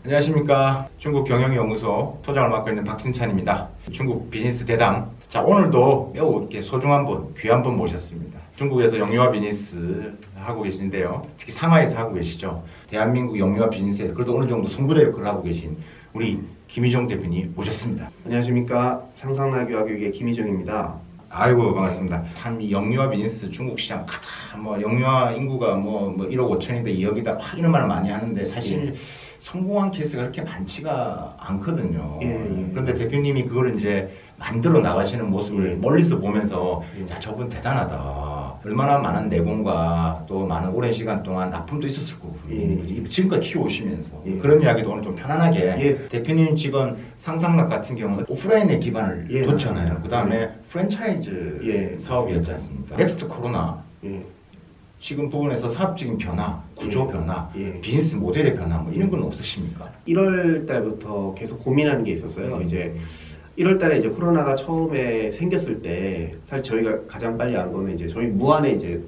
안녕하십니까. 중국 경영연구소 소장을 맡고 있는 박승찬입니다. 중국 비즈니스 대담. 자, 오늘도 매우 이렇게 소중한 분, 귀한 분 모셨습니다. 중국에서 영유아 비즈니스 하고 계신데요. 특히 상하이에서 하고 계시죠. 대한민국 영유아 비즈니스에서 그래도 어느 정도 선구자 역할을 하고 계신 우리 김희종 대표님 모셨습니다. 안녕하십니까. 상상나교육의 김희종입니다. 아이고 반갑습니다. 참 이 영유아 비즈니스 중국 시장 크다. 뭐 영유아 인구가 뭐 1억 5천이다 2억이다 이런 말을 많이 하는데 사실 성공한 케이스가 그렇게 많지가 않거든요. 그런데 대표님이 그걸 이제 만들어 나가시는 모습을 멀리서 보면서 야, 저분 대단하다. 얼마나 많은 내공과 또 많은 오랜 시간 동안 납품도 있었을 거고 지금까지 키워오시면서 그런 이야기도 오늘 좀 편안하게 대표님 직원 상상락 같은 경우는 오프라인에 기반을 뒀잖아요. 그 다음에 프랜차이즈 사업이었지 않습니까? 넥스트 코로나 지금 부분에서 사업적인 변화, 구조 변화, 비즈니스 모델의 변화 뭐 이런 건 없으십니까? 1월 달부터 계속 고민하는 게 있었어요. 이제 1월 달에 이제 코로나가 처음에 생겼을 때 사실 저희가 가장 빨리 한 거는 이제 저희 무안에 이제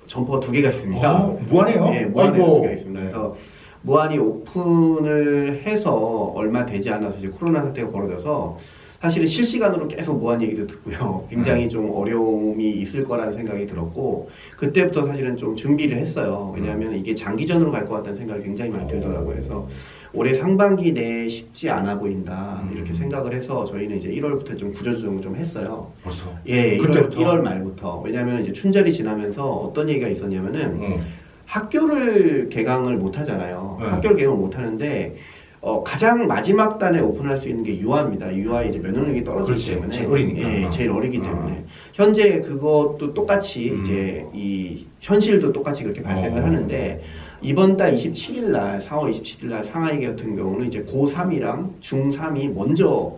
점포가 2개가 있습니다. 무안에요? 네, 무안에 2개가 있습니다. 그래서 무안이 오픈을 해서 얼마 되지 않아서 이제 코로나 사태가 벌어져서 사실은 실시간으로 계속 무한 얘기도 듣고요. 굉장히 좀 어려움이 있을 거라는 생각이 들었고 그때부터 사실은 좀 준비를 했어요. 왜냐하면 이게 장기전으로 갈 것 같다는 생각이 굉장히 많이 들더라고요. 그래서 올해 상반기 내에 쉽지 않아 보인다 이렇게 생각을 해서 저희는 이제 1월부터 좀 구조조정을 좀 했어요. 벌써? 예, 그때부터? 1월 말부터. 왜냐하면 이제 춘절이 지나면서 어떤 얘기가 있었냐면은 학교를 개강을 못 하잖아요. 학교를 개강을 못 하는데 가장 마지막 단에 오픈할 수 있는 게 유아입니다. 유아 이제 면역력이 떨어지기 때문에 제일 어리니까. 제일 어리기 때문에 현재 그것도 똑같이 이제 이 현실도 똑같이 그렇게 발생을 하는데 이번 달 27일 날 4월 27일 날 상하이 같은 경우는 이제 고3이랑 중3이 먼저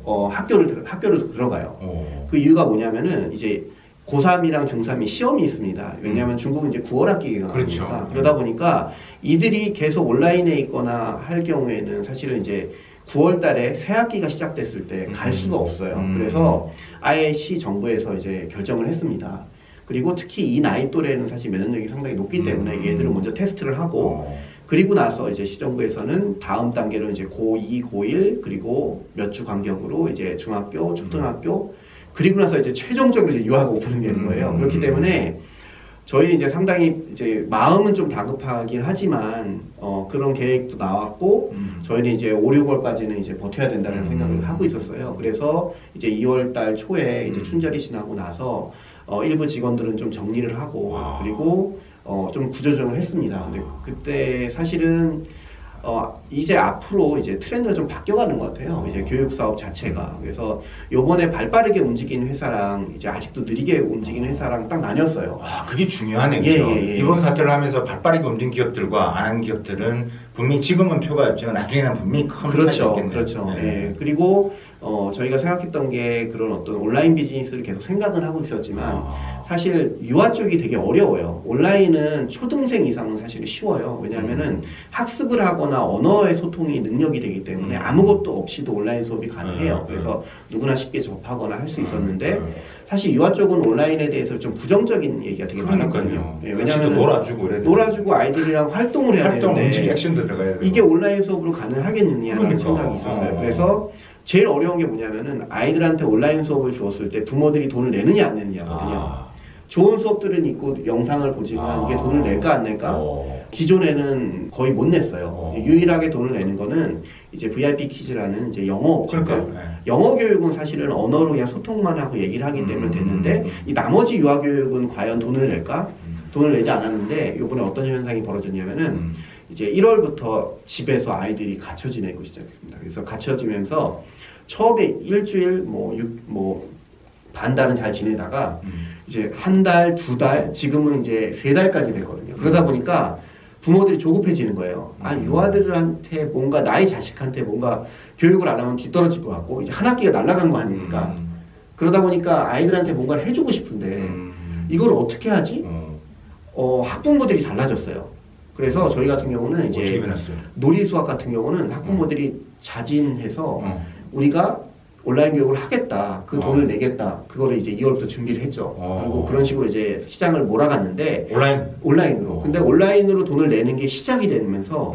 학교를 들어가요. 그 이유가 뭐냐면은 이제 고3이랑 중3이 시험이 있습니다. 왜냐하면 중국은 이제 9월 학기가 나오니까 그러다 보니까 이들이 계속 온라인에 있거나 할 경우에는 사실은 이제 9월 달에 새 학기가 시작됐을 때 갈 수가 없어요. 그래서 아예 시 정부에서 이제 결정을 했습니다. 그리고 특히 이 나이 또래는 사실 면역력이 상당히 높기 때문에 얘들을 먼저 테스트를 하고 그리고 나서 이제 시정부에서는 다음 단계로 이제 고2, 고1 그리고 몇 주 간격으로 이제 중학교, 초등학교 그리고 나서 이제 최종적으로 이제 유아가 오픈이 되는 거예요. 그렇기 때문에 저희는 이제 상당히 이제 마음은 좀 다급하긴 하지만 그런 계획도 나왔고 저희는 이제 5, 6월까지는 이제 버텨야 된다는 생각을 하고 있었어요. 그래서 이제 2월 달 초에 이제 춘절이 지나고 나서 일부 직원들은 좀 정리를 하고 그리고 좀 구조조정을 했습니다. 근데 그때 사실은 이제 앞으로 이제 트렌드가 좀 바뀌어가는 것 같아요. 이제 교육 사업 자체가. 그래서 요번에 발빠르게 움직이는 회사랑 이제 아직도 느리게 움직이는 회사랑 딱 나뉘었어요. 아, 그게 중요하네요. 이번 사태를 하면서 발빠르게 움직인 기업들과 안 하는 기업들은 분명히 지금은 표가 없지만 나중에는 분명히 큰 차이가 있겠네요. 그렇죠. 그리고 저희가 생각했던 게 그런 어떤 온라인 비즈니스를 계속 생각은 하고 있었지만 사실 유아 쪽이 되게 어려워요. 온라인은 초등생 이상은 사실 쉬워요. 왜냐하면은 학습을 하거나 언어의 소통이 능력이 되기 때문에 아무것도 없이도 온라인 수업이 가능해요. 그래서 누구나 쉽게 접하거나 할 수 있었는데 사실 유아 쪽은 온라인에 대해서 좀 부정적인 얘기가 되게 많았거든요. 왜냐하면 놀아주고 아이들이랑 활동을 해야 되는데 움직이 액션도 들어가야 되고 이게 온라인 수업으로 가능하겠느냐라는 생각이 있었어요. 그래서 제일 어려운 게 뭐냐면은 아이들한테 온라인 수업을 주었을 때 부모들이 돈을 내느냐 안 내느냐거든요. 좋은 수업들은 있고 영상을 보지만 이게 돈을 낼까 안 낼까? 기존에는 거의 못 냈어요. 유일하게 돈을 내는 거는 이제 VIP 키즈라는 이제 영어 업체인데요. 영어 교육은 사실은 언어로 그냥 소통만 하고 얘기를 하기 때문에 됐는데 이 나머지 유아 교육은 과연 돈을 낼까? 돈을 내지 않았는데 이번에 어떤 현상이 벌어졌냐면은 이제 1월부터 집에서 아이들이 갇혀 지내고 시작했습니다. 그래서 갇혀 지면서 처음에 일주일 반달은 잘 지내다가 이제 한 달, 2달, 지금은 이제 3달까지 됐거든요. 그러다 보니까 부모들이 조급해지는 거예요. 유아들한테 뭔가 나의 자식한테 뭔가 교육을 안 하면 뒤떨어질 것 같고 이제 한 학기가 날아간 거 아닙니까? 그러다 보니까 아이들한테 뭔가를 해주고 싶은데 이걸 어떻게 하지? 학부모들이 달라졌어요. 그래서 저희 같은 경우는 이제 놀이 수학 같은 경우는 학부모들이 자진해서 우리가 온라인 교육을 하겠다. 그 돈을 내겠다. 그거를 이제 2월부터 준비를 했죠. 그리고 그런 식으로 이제 시장을 몰아갔는데 온라인으로. 근데 온라인으로 돈을 내는 게 시작이 되면서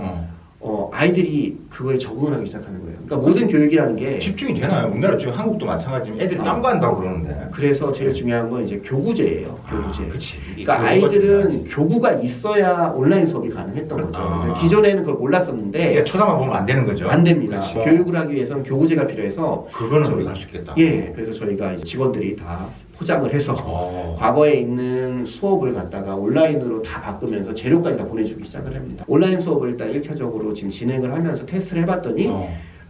아이들이 그거에 적응을 하기 시작하는 거예요. 그러니까 모든 교육이라는 게 집중이 되나요? 우리나라 지금 한국도 마찬가지지만 애들이 딴 거 한다고 그러는데. 그래서 제일 중요한 건 이제 교구제예요. 교구제. 그치. 그러니까 아이들은 교구가 있어야 온라인 수업이 가능했던 거죠. 기존에는 그걸 몰랐었는데 이게 쳐다만 보면 안 되는 거죠. 안 됩니다. 그치. 교육을 하기 위해서는 교구제가 필요해서 그거는 우리가 할 수 있겠다. 예, 그래서 저희가 이제 직원들이 다 포장을 해서 과거에 있는 수업을 갖다가 온라인으로 다 바꾸면서 재료까지 다 보내주기 시작을 합니다. 온라인 수업을 일단 1차적으로 지금 진행을 하면서 테스트를 해봤더니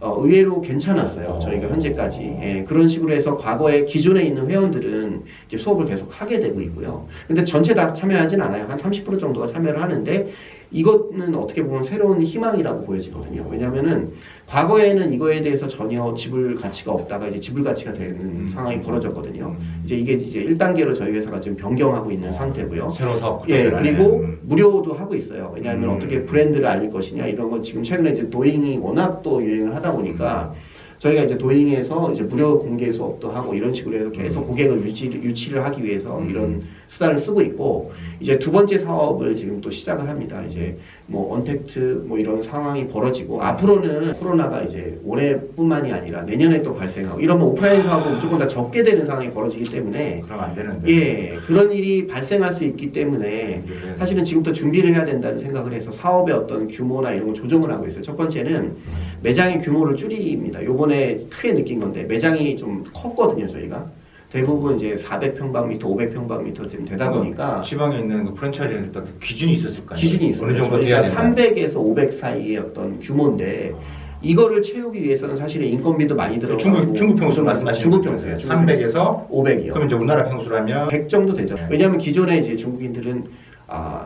의외로 괜찮았어요. 저희가 현재까지. 예, 그런 식으로 해서 과거에 기존에 있는 회원들은 이제 수업을 계속 하게 되고 있고요. 근데 전체 다 참여하진 않아요. 한 30% 정도가 참여를 하는데 이거는 어떻게 보면 새로운 희망이라고 보여지거든요. 왜냐면은 과거에는 이거에 대해서 전혀 지불 가치가 없다가 이제 지불 가치가 되는 상황이 벌어졌거든요. 이제 이게 이제 1단계로 저희 회사가 지금 변경하고 있는 상태고요. 새로 사업. 예, 그리고 무료도 하고 있어요. 왜냐하면 어떻게 브랜드를 알릴 것이냐 이런 건 지금 최근에 이제 도잉이 워낙 또 유행을 하다 보니까 저희가 이제 도잉에서 이제 무료 공개 수업도 하고 이런 식으로 해서 계속 고객을 유치를 하기 위해서 이런 수단을 쓰고 있고 이제 두 번째 사업을 지금 또 시작을 합니다. 이제 뭐 언택트 뭐 이런 상황이 벌어지고 앞으로는 코로나가 이제 올해뿐만이 아니라 내년에 또 발생하고 이러면 오프라인 사업은 무조건 다 접게 되는 상황이 벌어지기 때문에 그럼 안 되는데. 예, 그런 일이 발생할 수 있기 때문에 사실은 지금부터 준비를 해야 된다는 생각을 해서 사업의 어떤 규모나 이런 걸 조정을 하고 있어요. 첫 번째는 매장의 규모를 줄입니다. 요번에 크게 느낀 건데 매장이 좀 컸거든요, 저희가. 대부분 이제 400평방미터, 500평방미터 지금 되다 보니까 지방에 있는 그 프랜차이즈는 또 기준이 있었을 거아요. 기준이 있어요. 어느 정도 저희가 돼야 된다. 300에서 500 사이의 어떤 규모인데 이거를 채우기 위해서는 사실은 인건비도 많이 들어가고 중국 평수를 말씀하시는 중국 거죠? 평수예요. 300에서 500이요. 그럼 이제 우리나라 평수로 하면 100 정도 되죠. 네. 왜냐하면 기존에 이제 중국인들은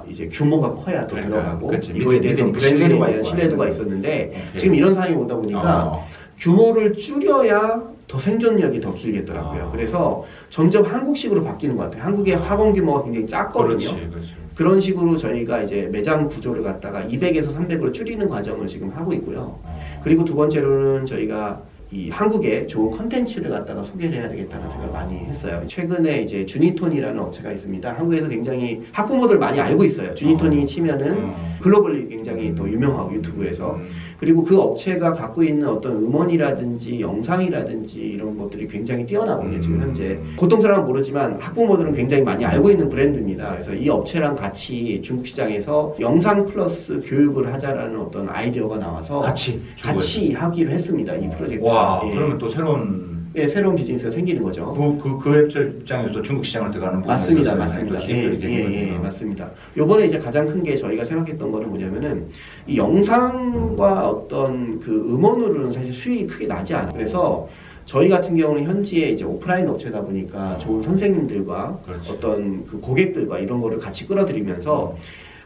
이제 규모가 커야 또 그러니까, 들어가고 그렇지. 이거에 대해서 믿음, 브랜드에 신뢰도가 대한 있고 신뢰도가 하는. 있었는데 오케이. 지금 이런 상황이 오다 보니까 규모를 줄여야 더 생존력이 더 길겠더라고요. 그래서 점점 한국식으로 바뀌는 것 같아요. 한국의 학원 규모가 굉장히 작거든요. 그렇지. 그런 식으로 저희가 이제 매장 구조를 갖다가 200에서 300으로 줄이는 과정을 지금 하고 있고요. 그리고 두 번째로는 저희가 이 한국에 좋은 컨텐츠를 갖다가 소개를 해야 되겠다는 생각을 많이 했어요. 최근에 이제 주니톤이라는 업체가 있습니다. 한국에서 굉장히 학부모들 많이 알고 있어요. 주니톤이 치면은 글로벌리 굉장히 또 유명하고 유튜브에서. 그리고 그 업체가 갖고 있는 어떤 음원이라든지 영상이라든지 이런 것들이 굉장히 뛰어나거든요. 지금 현재 보통 사람은 모르지만 학부모들은 굉장히 많이 알고 있는 브랜드입니다. 그래서 이 업체랑 같이 중국 시장에서 영상 플러스 교육을 하자라는 어떤 아이디어가 나와서 같이 하기로 했습니다. 이 프로젝트. 와, 예. 그러면 또 새로운 비즈니스가 생기는 거죠. 그 웹체 입장에서 중국 시장을 들어가는 맞습니다. 부분에 맞습니다. 또 예, 맞습니다. 요번에 이제 가장 큰 게 저희가 생각했던 거는 뭐냐면은 이 영상과 어떤 그 음원으로는 사실 수익이 크게 나지 않아요. 그래서 저희 같은 경우는 현지에 이제 오프라인 업체다 보니까 좋은 선생님들과 그렇지. 어떤 그 고객들과 이런 거를 같이 끌어들이면서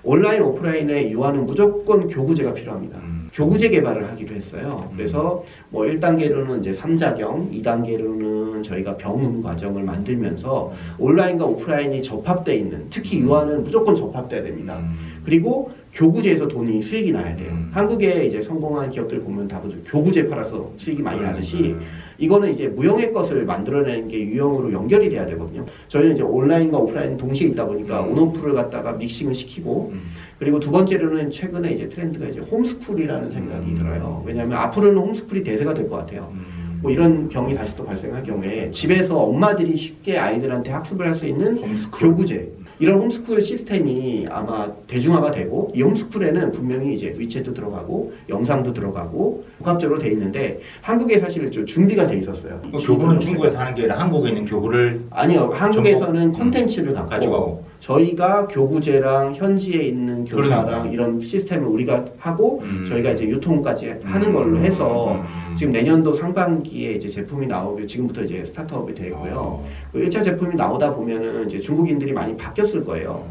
온라인 오프라인의 유아는 무조건 교구제가 필요합니다. 교구제 개발을 하기로 했어요. 그래서 뭐 1단계로는 이제 3자경, 2단계로는 저희가 병음 과정을 만들면서 온라인과 오프라인이 접합되어 있는, 특히 유아는 무조건 접합돼야 됩니다. 그리고 교구제에서 돈이 수익이 나야 돼요. 한국에 이제 성공한 기업들 보면 다 교구제 팔아서 수익이 많이 나듯이 이거는 이제 무형의 것을 만들어내는 게 유형으로 연결이 돼야 되거든요. 저희는 이제 온라인과 오프라인 동시에 있다 보니까 온오프를 갖다가 믹싱을 시키고 그리고 두 번째로는 최근에 이제 트렌드가 이제 홈스쿨이라는 생각이 들어요. 왜냐하면 앞으로는 홈스쿨이 대세가 될 것 같아요. 뭐 이런 경이 다시 또 발생할 경우에 집에서 엄마들이 쉽게 아이들한테 학습을 할 수 있는 교구제 이런 홈스쿨 시스템이 아마 대중화가 되고 이 홈스쿨에는 분명히 이제 위챗도 들어가고 영상도 들어가고 복합적으로 돼 있는데 한국에 사실 좀 준비가 돼 있었어요. 교구는 중국에서 하는 게 아니라 한국에 있는 교구를 아니요. 한국에서는 콘텐츠를 가지고 저희가 교구제랑 현지에 있는 교사랑 이런 시스템을 우리가 하고 저희가 이제 유통까지 하는 걸로 해서 지금 내년도 상반기에 이제 제품이 나오고 지금부터 이제 스타트업이 되고요. 그 1차 제품이 나오다 보면은 이제 중국인들이 많이 바뀌었을 거예요.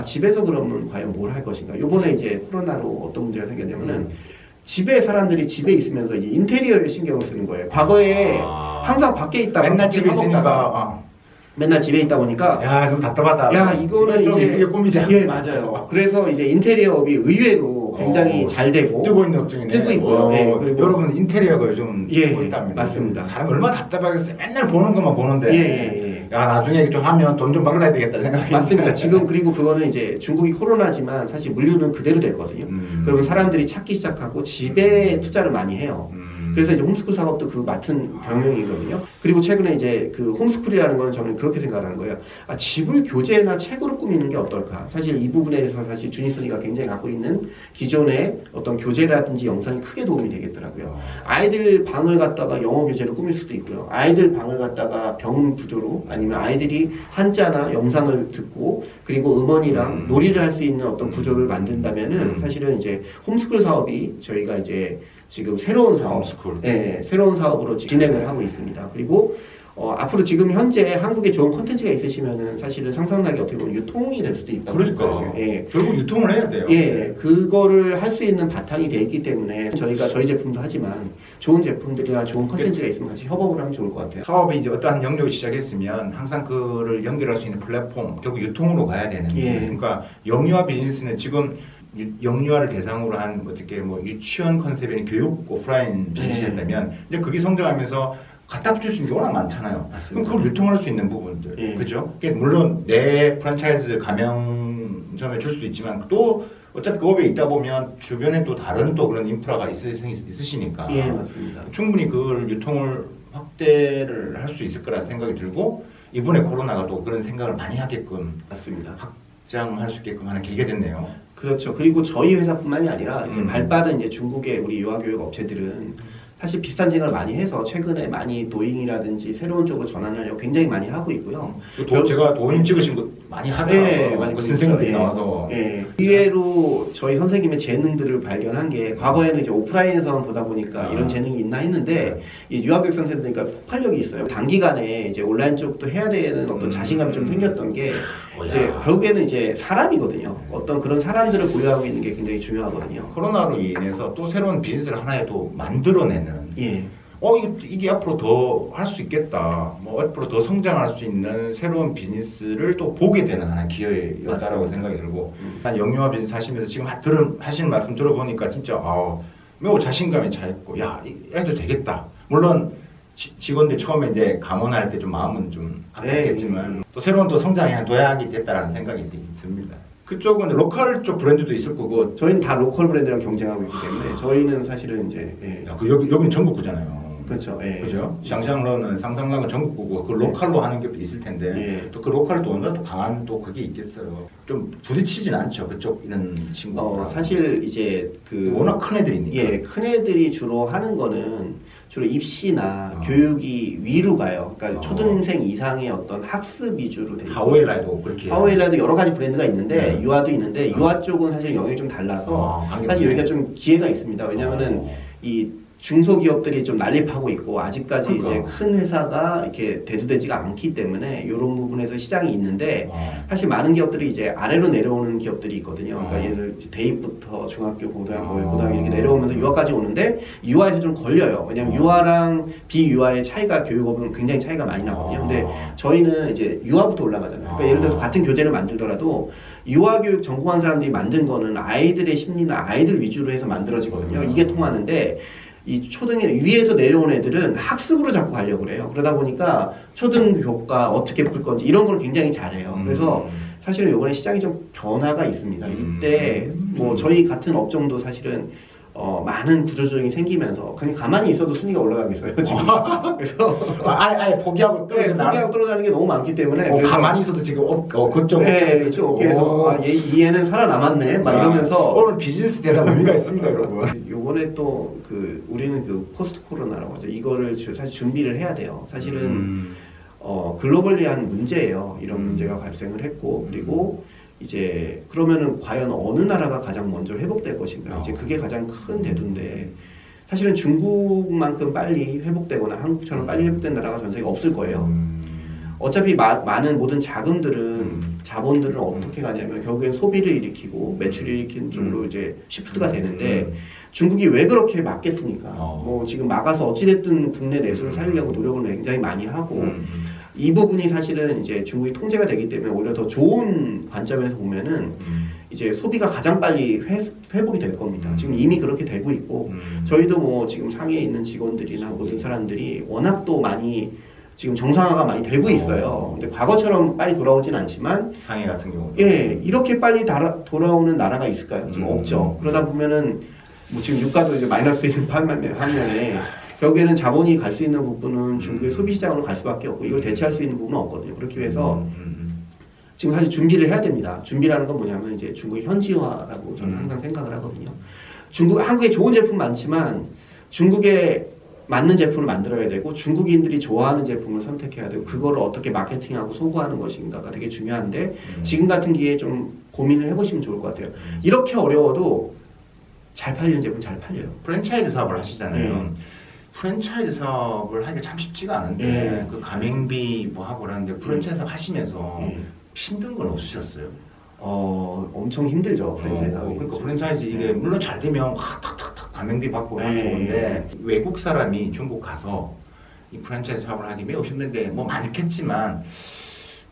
집에서 그러면 과연 뭘 할 것인가? 요번에 이제 코로나로 어떤 문제가 생겼냐면은 집에 사람들이 집에 있으면서 이제 인테리어에 신경을 쓰는 거예요. 과거에 항상 밖에 있다가 맨날 집에 있으니까 맨날 집에 있다 보니까 야 너무 답답하다. 야 이거는 좀 이제 예쁘게 꾸미자. 예 맞아요. 그래서 이제 인테리어업이 의외로 굉장히 잘 되고 뜨고 있는 업종이네. 뜨고 있고요. 예, 그리고 여러분 인테리어가 요즘 뜨고 있답니다. 맞습니다. 사람 얼마나 답답하겠어요. 맨날 보는 것만 보는데. 예. 야 나중에 좀 하면 돈 좀 벌어야 되겠다 생각했는데 맞습니다. 지금 그리고 그거는 이제 중국이 코로나지만 사실 물류는 그대로 됐거든요. 그러면 사람들이 찾기 시작하고 집에 투자를 많이 해요. 그래서 이제 홈스쿨 사업도 그 맡은 경영이거든요. 그리고 최근에 이제 그 홈스쿨이라는 거는 저는 그렇게 생각하는 거예요. 아, 집을 교재나 책으로 꾸미는 게 어떨까? 사실 이 부분에 대해서 사실 주니소니가 굉장히 갖고 있는 기존의 어떤 교재라든지 영상이 크게 도움이 되겠더라고요. 아이들 방을 갖다가 영어 교재로 꾸밀 수도 있고요. 아이들 방을 갖다가 병 구조로 아니면 아이들이 한자나 영상을 듣고 그리고 음원이랑 놀이를 할 수 있는 어떤 구조를 만든다면은 사실은 이제 홈스쿨 사업이 저희가 이제 지금 새로운 사업, 홈스쿨. 네, 새로운 사업으로 진행을 하고 있습니다. 그리고 앞으로 지금 현재 한국에 좋은 콘텐츠가 있으시면은 사실은 상상나게 어떻게 보면 유통이 될 수도 있다고 그러니까 생각해요. 예. 결국 유통을 해야 돼요. 예, 그거를 할 수 있는 바탕이 돼 있기 때문에 저희가 저희 제품도 하지만 좋은 제품들이나 좋은 콘텐츠가 있으면 같이 협업을 하면 좋을 것 같아요. 사업이 이제 어떠한 영역을 시작했으면 항상 그를 연결할 수 있는 플랫폼, 결국 유통으로 가야 되는. 예. 그러니까 영유아 비즈니스는 지금 영유아를 대상으로 한 어떻게 뭐 유치원 컨셉의 교육 오프라인 비즈니스였다면 이제 그게 성장하면서 갖다 붙일 수 있는 게 워낙 많잖아요. 맞습니다. 그럼 그걸 유통할 수 있는 부분들, 예. 그죠? 물론 내 프랜차이즈 가맹점에 줄 수도 있지만 또 어차피 그 업에 있다 보면 주변에 또 다른 또 그런 인프라가 있으시니까 예, 맞습니다. 충분히 그걸 유통을 확대를 할 수 있을 거라는 생각이 들고 이번에 코로나가 또 그런 생각을 많이 하게끔 맞습니다. 확장할 수 있게끔 하는 계기가 됐네요. 그렇죠. 그리고 저희 회사뿐만이 아니라 이제 음. 발빠른 이제 중국의 우리 유아교육 업체들은 사실 비슷한 생각을 많이 해서 최근에 많이 도잉이라든지 새로운 쪽으로 전환하려고 굉장히 많이 하고 있고요. 제가 도인 찍으신 거 많이 하더라고요. 네, 많이 그 선생님들이 예. 나와서. 예. 의외로 저희 선생님의 재능들을 발견한 게 과거에는 이제 오프라인에서만 보다 보니까 이런 재능이 있나 했는데 이 유아교육 선생님들니까 폭발력이 있어요. 단기간에 이제 온라인 쪽도 해야 되는 어떤 자신감이 좀 생겼던 게 이제 결국에는 이제 사람이거든요. 어떤 그런 사람들을 보유하고 있는 게 굉장히 중요하거든요. 코로나로 인해서 또 새로운 비즈니스를 하나에 또 만들어내는. 예. 이게 앞으로 더 할 수 있겠다. 뭐 앞으로 더 성장할 수 있는 새로운 비즈니스를 또 보게 되는 하나의 기회였다라고 생각이 들고, 한 영유아 비즈니스 하시면서 지금 하시는 말씀 들어보니까 진짜 매우 자신감이 차 있고, 해도 되겠다. 물론 직원들 처음에 이제 감원할 때 좀 마음은 좀 아팠겠지만 또 새로운 또 성장의 도약이 됐다라는 생각이 듭니다. 그쪽은 로컬 쪽 브랜드도 있을 거고 저희는 다 로컬 브랜드랑 경쟁하고 있기 때문에 저희는 사실은 이제 여기는 전국구잖아요. 그렇죠. 예. 그죠? 샹샹러는 상상락은 전국구고 그 로컬로 하는 게 있을 텐데 또 그 로컬이 또 얼마나 또 강한 또 그게 있겠어요. 좀 부딪히진 않죠. 그쪽 이런 친구가. 사실 이제 워낙 큰 애들이니까. 예, 큰 애들이 주로 하는 거는 주로 입시나 교육이 위로 가요. 그러니까 초등생 이상의 어떤 학습 위주로 되죠. 하웨이라도 그렇게. 하웨이라도 여러 가지 브랜드가 있는데 유아도 있는데 유아 쪽은 사실 영역이 좀 달라서 사실 여기가 좀 기회가 있습니다. 왜냐면은 이 중소기업들이 좀 난립하고 있고 아직까지 이제 큰 회사가 이렇게 대두되지가 않기 때문에 이런 부분에서 시장이 있는데 사실 많은 기업들이 이제 아래로 내려오는 기업들이 있거든요. 그러니까 예를 들어 대입부터 중학교, 고등학교 이렇게 내려오면서 유아까지 오는데 유아에서 좀 걸려요. 왜냐면 유아랑 비유아의 차이가 교육업은 굉장히 차이가 많이 나거든요. 근데 저희는 이제 유아부터 올라가잖아요. 그러니까 예를 들어서 같은 교재를 만들더라도 유아교육 전공한 사람들이 만든 거는 아이들의 심리나 아이들 위주로 해서 만들어지거든요. 이게 통하는데 이 초등에 위에서 내려온 애들은 학습으로 자꾸 가려고 그래요. 그러다 보니까 초등 교과 어떻게 풀 건지 이런 걸 굉장히 잘해요. 그래서 사실은 이번에 시장이 좀 변화가 있습니다. 이때 뭐 저희 같은 업종도 사실은 많은 구조조정이 생기면서 그냥 가만히 있어도 순위가 올라가겠어요 지금. 그래서 아예 포기하고 떨어지는 게 너무 많기 때문에 가만히 있어도 지금 그쪽 그쪽 업계에서 이 애는 살아남았네 막 이러면서 오늘 비즈니스 대단 의미가 있습니다 여러분. 요번에 또 우리는 포스트 코로나라고 하죠. 이거를 사실 준비를 해야 돼요. 사실은 글로벌리한 문제예요. 이런 문제가 발생을 했고 그리고 이제 그러면은 과연 어느 나라가 가장 먼저 회복될 것인가? 이제 그게 가장 큰 대두인데 사실은 중국만큼 빨리 회복되거나 한국처럼 빨리 회복된 나라가 전 세계에 없을 거예요. 어차피 많은 모든 자본들은 어떻게 가냐면 결국엔 소비를 일으키고 매출을 일으키는 쪽으로 이제 시프트가 되는데 중국이 왜 그렇게 막겠습니까? 뭐 지금 막아서 어찌됐든 국내 내수를 살리려고 노력을 굉장히 많이 하고 이 부분이 사실은 이제 중국이 통제가 되기 때문에 오히려 더 좋은 관점에서 보면은 이제 소비가 가장 빨리 회복이 될 겁니다. 지금 이미 그렇게 되고 있고 저희도 뭐 지금 상해에 있는 직원들이나 모든 사람들이 워낙 또 많이 지금 정상화가 많이 되고 있어요. 근데 과거처럼 빨리 돌아오진 않지만 상해 같은 경우. 예, 이렇게 빨리 돌아오는 나라가 있을까요? 지금 없죠. 그러다 보면은 뭐 지금 유가도 이제 마이너스인 반면에 결국에는 자본이 갈 수 있는 부분은 중국의 소비 시장으로 갈 수밖에 없고 이걸 대체할 수 있는 부분은 없거든요. 그렇기 위해서 지금 사실 준비를 해야 됩니다. 준비라는 건 뭐냐면 이제 중국의 현지화라고 저는 항상 생각을 하거든요. 한국에 좋은 제품 많지만 중국에 맞는 제품을 만들어야 되고 중국인들이 좋아하는 제품을 선택해야 되고 그거를 어떻게 마케팅하고 소구하는 것인가가 되게 중요한데 지금 같은 기회에 좀 고민을 해보시면 좋을 것 같아요. 이렇게 어려워도 잘 팔리는 제품 잘 팔려요. 프랜차이즈 사업을 하시잖아요. 네. 프랜차이즈 사업을 하기가 참 쉽지가 않은데 네. 그 가맹비 뭐 하고 그러는데 프랜차이즈 사업 하시면서 힘든 건 없으셨어요? 엄청 힘들죠. 프랜차이즈 사업이. 그러니까 프랜차이즈 이게 물론 잘 되면 확 탁탁탁 가맹비 받고 하면 좋은데 외국 사람이 중국 가서 이 프랜차이즈 사업을 하기 매우 힘든데 뭐 많겠지만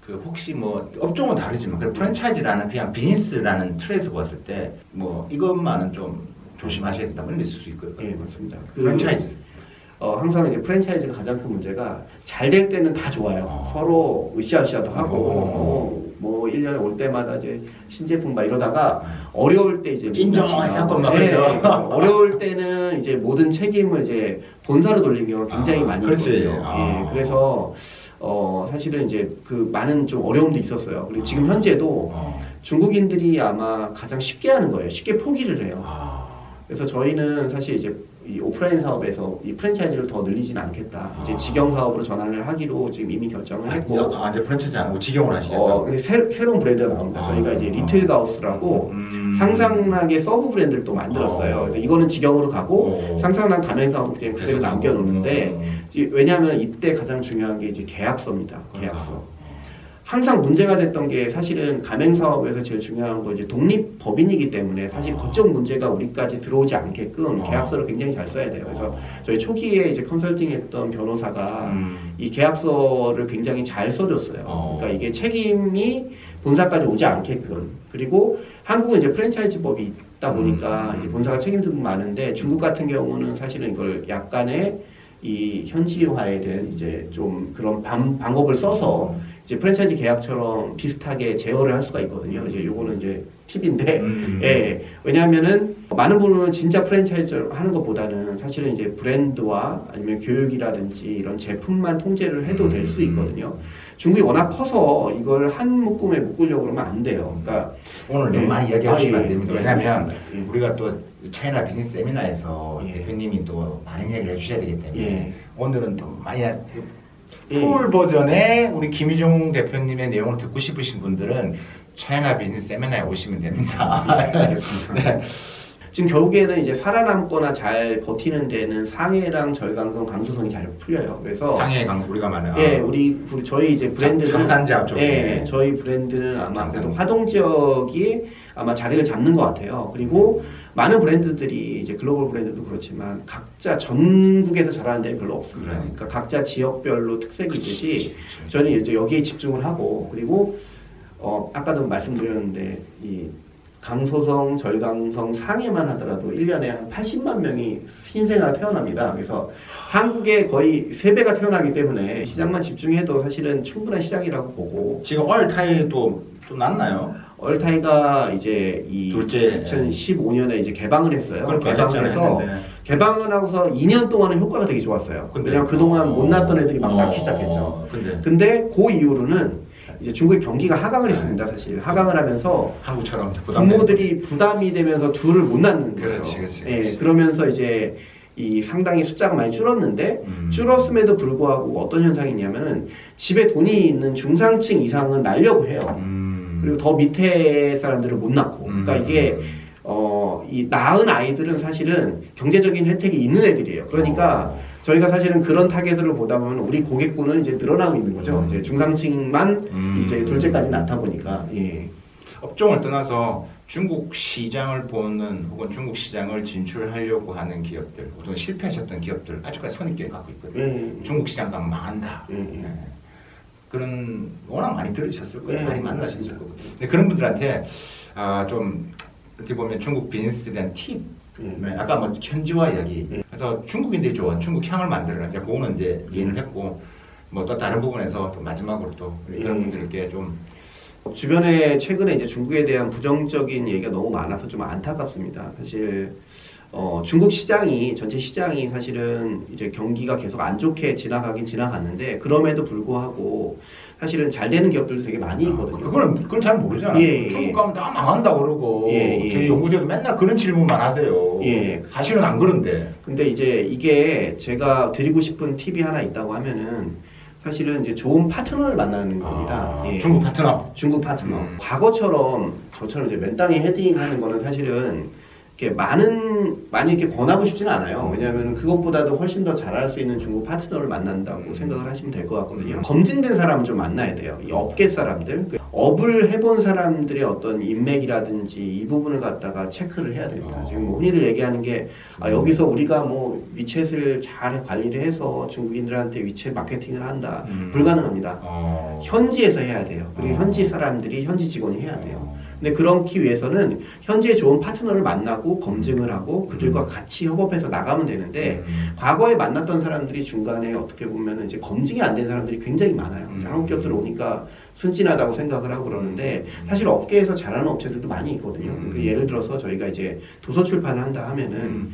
그 혹시 뭐 업종은 다르지만 그 프랜차이즈라는 그냥 비즈니스라는 틀에서 봤을 때 뭐 이것만은 좀 조심하셔야 된다 이런 게 있을 수 있거든요. 예, 맞습니다. 프랜차이즈. 항상 이제 프랜차이즈가 가장 큰 문제가 잘 될 때는 다 좋아요. 서로 으쌰으쌰도 하고 뭐 1년에 올 때마다 이제 신제품 막 이러다가 어려울 때 이제 찐정한 사건 막 네, 그러죠. 어려울 때는 이제 모든 책임을 이제 본사로 돌리는 경우가 굉장히 많이 있거든요. 예, 그래서 사실은 이제 그 많은 좀 어려움도 있었어요. 그리고 지금 현재도 중국인들이 아마 가장 쉽게 하는 거예요. 쉽게 포기를 해요. 그래서 저희는 사실 이제 이 오프라인 사업에서 이 프랜차이즈를 더 늘리진 않겠다. 이제 직영 사업으로 전환을 하기로 지금 이미 결정을 했고. 이제 프랜차이즈 안 하고 직영으로 하시겠다. 근데 새로운 브랜드가 나옵니다. 저희가 이제 리틀 가우스라고 상상나게 서브 브랜드를 또 만들었어요. 그래서 이거는 직영으로 가고 상상난 가맹 사업은 그냥 그대로 남겨놓는데 왜냐하면 이때 가장 중요한 게 이제 계약서입니다. 계약서. 항상 문제가 됐던 게 사실은 가맹 사업에서 제일 중요한 건 이제 독립법인이기 때문에 사실 법적 문제가 우리까지 들어오지 않게끔 계약서를 굉장히 잘 써야 돼요. 그래서 저희 초기에 이제 컨설팅했던 변호사가 이 계약서를 굉장히 잘 써줬어요. 그러니까 이게 책임이 본사까지 오지 않게끔. 그리고 한국은 이제 프랜차이즈법이 있다 보니까 이제 본사가 책임도 많은데 중국 같은 경우는 사실은 이걸 약간의 이 현지화에 대한 이제 좀 그런 방법을 써서 이제 프랜차이즈 계약처럼 비슷하게 제어를 할 수가 있거든요. 이제 요거는 이제 팁인데, 예. 왜냐하면은 많은 분은 진짜 프랜차이즈 하는 것보다는 사실은 이제 브랜드와 아니면 교육이라든지 이런 제품만 통제를 해도 될 수 있거든요. 중국이 워낙 커서 이걸 한 묶음에 묶으려고 그러면 안 돼요. 그러니까 오늘 좀 많이 이야기해 주시면 안 됩니다. 왜냐하면 예. 우리가 또 차이나 비즈니스 세미나에서 대표님이 또 많은 이야기를 해주셔야 되기 때문에 오늘은 또 많이 풀 버전의 우리 김희종 대표님의 내용을 듣고 싶으신 분들은 차이나 비즈니스 세미나에 오시면 됩니다. 알겠습니다. 네. 지금 결국에는 이제 살아남거나 잘 버티는 데는 상해랑 절강성, 강소성이 잘 풀려요. 그래서 상해 강 우리가 말하는 저희 이제 브랜드는 장산지역 쪽에 저희 브랜드는 아마 그래도 화동 지역이 아마 자리를 잡는 것 같아요. 그리고 많은 브랜드들이 이제 글로벌 브랜드도 그렇지만 각자 전국에서 잘하는 데는 별로 없습니다. 그러니까 각자 지역별로 특색이 있듯이 저는 이제 여기에 집중을 하고 그리고 아까도 말씀드렸는데 이 강소성, 절강성, 상해만 하더라도 1년에 한 80만 명이 신생아가 태어납니다. 그래서 한국에 거의 3배가 태어나기 때문에 시장만 집중해도 사실은 충분한 시장이라고 보고 지금 얼타이도 또 났나요? 얼타이가 이제 이 둘째 2015년에 이제 개방을 했어요. 그러니까 개방을 해서 개방을 하고서 2년 동안은 효과가 되게 좋았어요. 왜냐면 그동안 못 낳던 애들이 막 낳기 시작했죠. 근데 그 이후로는 이제 중국의 경기가 하강을 했습니다. 사실 하강을 하면서 한국처럼 부모들이 부담이 되면서 둘을 못 낳는 거죠. 그렇지. 예, 그러면서 이제 이 상당히 숫자가 많이 줄었는데 줄었음에도 불구하고 어떤 현상이 있냐면은 집에 돈이 있는 중상층 이상은 낳으려고 해요. 그리고 더 밑에 사람들은 못 낳고. 그러니까 이게 이 낳은 아이들은 사실은 경제적인 혜택이 있는 애들이에요. 그러니까 저희가 사실은 그런 타겟으로 보다 보면 우리 고객군은 이제 늘어나고 있는 거죠. 이제 중상층만 이제 둘째까지 낳다 보니까. 예. 업종을 떠나서 중국 시장을 보는 혹은 중국 시장을 진출하려고 하는 기업들, 혹은 실패하셨던 기업들 아직까지 선입견 갖고 있거든요. 중국 시장 가면 망한다. 그런 워낙 많이 들으셨을 거예요. 많이 만나셨을 거고. 근데 그런 분들한테 좀 어떻게 보면 중국 비즈니스에 대한 팁. 아까 뭐 현지화 이야기. 그래서 중국인들이 좋아. 중국 향을 만들어라. 이제 그거는 이제 이해를 했고 뭐 또 다른 부분에서 또 마지막으로 또 이런 분들께 좀 주변에 최근에 이제 중국에 대한 부정적인 얘기가 너무 많아서 좀 안타깝습니다. 사실 중국 시장이 전체 시장이 사실은 이제 경기가 계속 안 좋게 지나가긴 지나갔는데 그럼에도 불구하고 사실은 잘 되는 기업들도 되게 많이 있거든요. 그건 잘 모르잖아요. 예, 중국 가면 다 망한다 그러고 저희 연구소도 맨날 그런 질문만 하세요. 예. 사실은 안 그런데. 근데 이제 이게 제가 드리고 싶은 팁이 하나 있다고 하면은 사실은 이제 좋은 파트너를 만나는 겁니다. 예. 중국 파트너. 중국 파트너. 과거처럼 저처럼 이제 맨땅에 헤딩하는 거는 사실은 이렇게 많이 이렇게 권하고 싶지는 않아요. 왜냐하면 그것보다도 훨씬 더 잘할 수 있는 중국 파트너를 만난다고 생각을 하시면 될 것 같거든요. 검증된 사람을 좀 만나야 돼요. 이 업계 사람들, 업을 해본 사람들의 어떤 인맥이라든지 이 부분을 갖다가 체크를 해야 됩니다. 지금 뭐 흔히들 얘기하는 게 여기서 우리가 뭐 위챗을 잘 관리를 해서 중국인들한테 위챗 마케팅을 한다. 불가능합니다. 현지에서 해야 돼요. 그리고 현지 사람들이 현지 직원이 해야 돼요. 근데 그렇기 위해서는 현지에 좋은 파트너를 만나고 검증을 하고 그들과 같이 협업해서 나가면 되는데 과거에 만났던 사람들이 중간에 어떻게 보면 이제 검증이 안 된 사람들이 굉장히 많아요. 한국 기업들 오니까 순진하다고 생각을 하고 그러는데 사실 업계에서 잘하는 업체들도 많이 있거든요. 그 예를 들어서 저희가 이제 도서 출판을 한다 하면은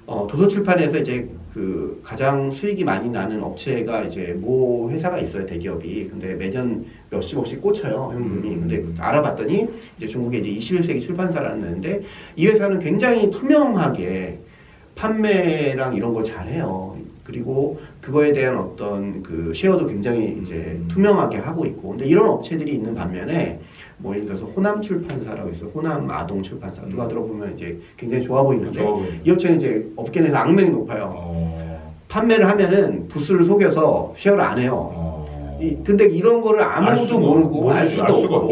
도서 출판에서 이제 그 가장 수익이 많이 나는 업체가 이제 모 회사가 있어요, 대기업이. 근데 매년 몇십억씩 꽂혀요, 현금이. 근데 알아봤더니 이제 중국에 이제 21세기 출판사라는데 이 회사는 굉장히 투명하게 판매랑 이런 걸 잘해요. 그리고 그거에 대한 어떤 그 쉐어도 굉장히 이제 투명하게 하고 있고. 근데 이런 업체들이 있는 반면에 뭐 예를 들어서 호남 출판사라고 있어, 호남 아동 출판사. 누가 들어보면 이제 굉장히 좋아 보이는데 이 업체는 이제 업계 내에서 악명이 높아요. 판매를 하면은 부스를 속여서 쉐어를 안 해요. 근데 이런 거를 아무도 모르고 알 수도 없고.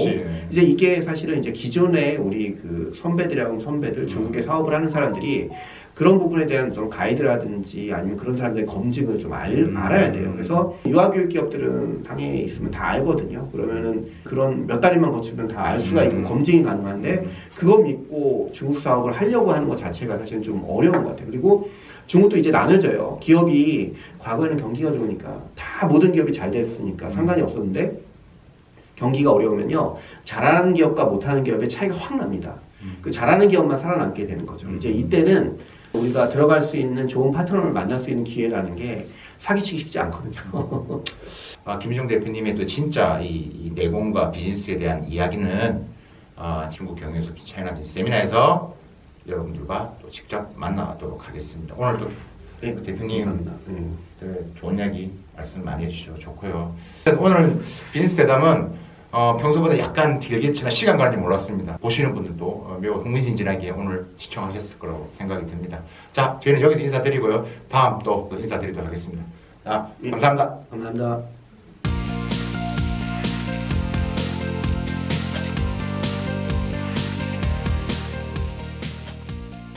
이제 이게 사실은 이제 기존에 우리 그 선배들 중국에 사업을 하는 사람들이 그런 부분에 대한 좀 가이드라든지 아니면 그런 사람들의 검증을 좀 알아야 돼요. 그래서 유아교육 기업들은 당연히 있으면 다 알거든요. 그러면은 그런 몇 달만 거치면 다 알 수가 있고 검증이 가능한데 그거 믿고 중국 사업을 하려고 하는 것 자체가 사실은 좀 어려운 것 같아요. 그리고 중국도 이제 나눠져요. 기업이 과거에는 경기가 좋으니까 다 모든 기업이 잘 됐으니까 상관이 없었는데 경기가 어려우면요. 잘하는 기업과 못하는 기업의 차이가 확 납니다. 그 잘하는 기업만 살아남게 되는 거죠. 이제 이때는 우리가 들어갈 수 있는 좋은 파트너를 만날 수 있는 기회라는 게 사기치기 쉽지 않거든요. 김희정 대표님의 또 진짜 이 내공과 비즈니스에 대한 이야기는 중국 경영에서 차이나 비즈니스 세미나에서 여러분들과 또 직접 만나도록 하겠습니다. 오늘 또 네, 대표님 좋은 이야기 말씀 많이 해주셔서 좋고요. 오늘 비즈니스 대담은 평소보다 약간 길겠지만 시간 가는지 몰랐습니다. 보시는 분들도 매우 흥미진진하게 오늘 시청하셨을 거라고 생각이 듭니다. 자, 저희는 여기서 인사드리고요. 다음 또 인사드리도록 하겠습니다. 자, 감사합니다. 감사합니다.